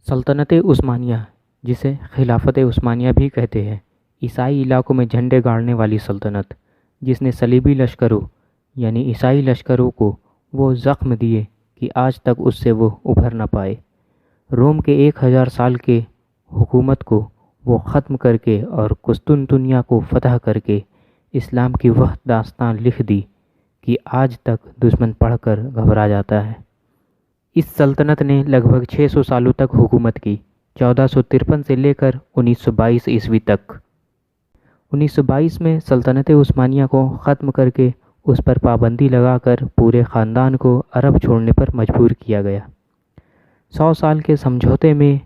सल्तनत उस्मानिया, जिसे खिलाफत उस्मानिया भी कहते हैं, ईसाई इलाकों में झंडे गाड़ने वाली सल्तनत, जिसने सलीबी लश्करों यानी ईसाई लश्करों को वो ज़ख्म दिए कि आज तक उससे वो उभर न पाए। रोम के 1000 साल के हुकूमत को वो ख़त्म करके और कुस्तुनतुनिया को फतह करके इस्लाम की वह दास्तान लिख दी कि आज तक दुश्मन पढ़कर घबरा जाता है। इस सल्तनत ने लगभग 600 सालों तक हुकूमत की, 1453 से लेकर 1922 ईस्वी तक। 1922 में सल्तनत उस्मानिया को ख़त्म करके उस पर पाबंदी लगाकर पूरे ख़ानदान को अरब छोड़ने पर मजबूर किया गया। 100 साल के समझौते में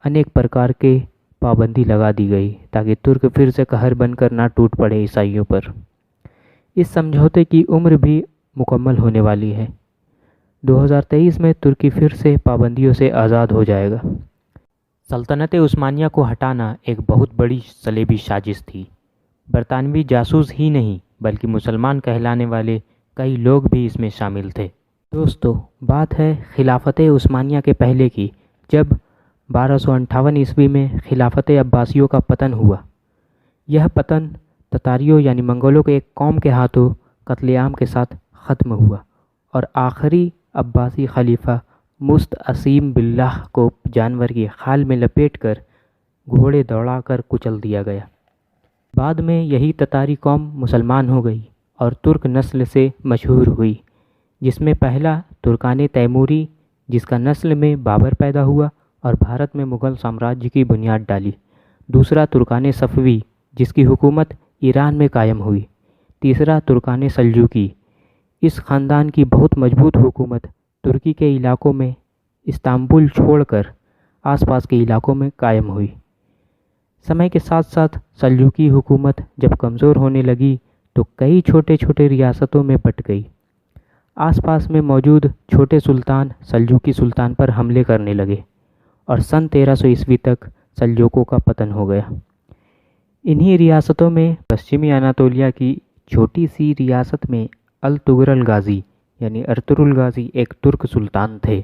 अनेक प्रकार के पाबंदी लगा दी गई ताकि तुर्क फिर से कहर बनकर ना टूट पड़े ईसाइयों पर। इस समझौते की उम्र भी मुकम्मल होने वाली है। 2023 में तुर्की फिर से पाबंदियों से आज़ाद हो जाएगा। सल्तनत उस्मानिया को हटाना एक बहुत बड़ी सलेबी साजिश थी। बरतानवी जासूस ही नहीं बल्कि मुसलमान कहलाने वाले कई लोग भी इसमें शामिल थे। दोस्तों, बात है खिलाफत उस्मानिया के पहले की, जब 1258 ईस्वी में खिलाफत अब्बासियों का पतन हुआ। यह पतन ततारियों यानी मंगोलों के एक कौम के हाथों कत्लेआम के साथ ख़त्म हुआ और आखिरी अब्बासी खलीफा मुस्तअसीम बिल्लाह को जानवर की खाल में लपेटकर घोड़े दौड़ाकर कुचल दिया गया। बाद में यही ततारी कौम मुसलमान हो गई और तुर्क नस्ल से मशहूर हुई, जिसमें पहला तुर्कान तैमूरी, जिसका नस्ल में बाबर पैदा हुआ और भारत में मुग़ल साम्राज्य की बुनियाद डाली। दूसरा तुर्कान सफ़वी, जिसकी हुकूमत ईरान में कायम हुई। तीसरा तुर्कान सल्जूकी। इस ख़ानदान की बहुत मजबूत हुकूमत तुर्की के इलाकों में इस्तांबुल छोड़कर आसपास के इलाकों में कायम हुई। समय के साथ साथ सल्जूकी हुकूमत जब कमज़ोर होने लगी तो कई छोटे छोटे रियासतों में बँट गई। आसपास में मौजूद छोटे सुल्तान सल्जूकी सुल्तान पर हमले करने लगे और सन 1300 ईस्वी तक सल्जूकों का पतन हो गया। इन्हीं रियासतों में पश्चिमी अनातोलिया की छोटी सी रियासत में अल तुगरल गाज़ी यानी अर्तुगरुल गाज़ी एक तुर्क सुल्तान थे।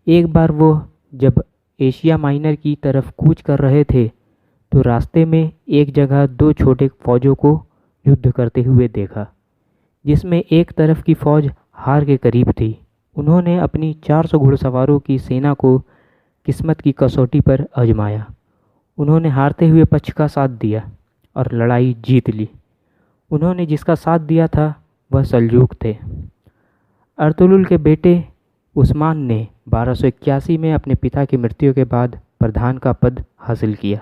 एक बार वो जब एशिया माइनर की तरफ कूच कर रहे थे तो रास्ते में एक जगह दो छोटे फ़ौजों को युद्ध करते हुए देखा, जिसमें एक तरफ की फ़ौज हार के करीब थी। उन्होंने अपनी 400 घुड़सवारों की सेना को किस्मत की कसौटी पर आजमाया। उन्होंने हारते हुए पक्ष का साथ दिया और लड़ाई जीत ली। उन्होंने जिसका साथ दिया था वह सल्जूक थे। अर्तुगरुल के बेटे उस्मान ने 1281 में अपने पिता की मृत्यु के बाद प्रधान का पद हासिल किया।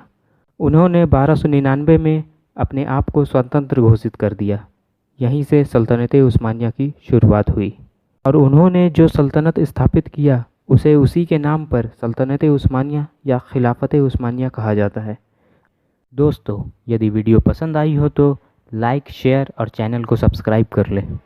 उन्होंने 1299 में अपने आप को स्वतंत्र घोषित कर दिया। यहीं से सल्तनत उस्मानिया की शुरुआत हुई और उन्होंने जो सल्तनत स्थापित किया उसे उसी के नाम पर सल्तनत उस्मानिया या खिलाफत उस्मानिया कहा जाता है। दोस्तों, यदि वीडियो पसंद आई हो तो लाइक, शेयर और चैनल को सब्सक्राइब कर लें।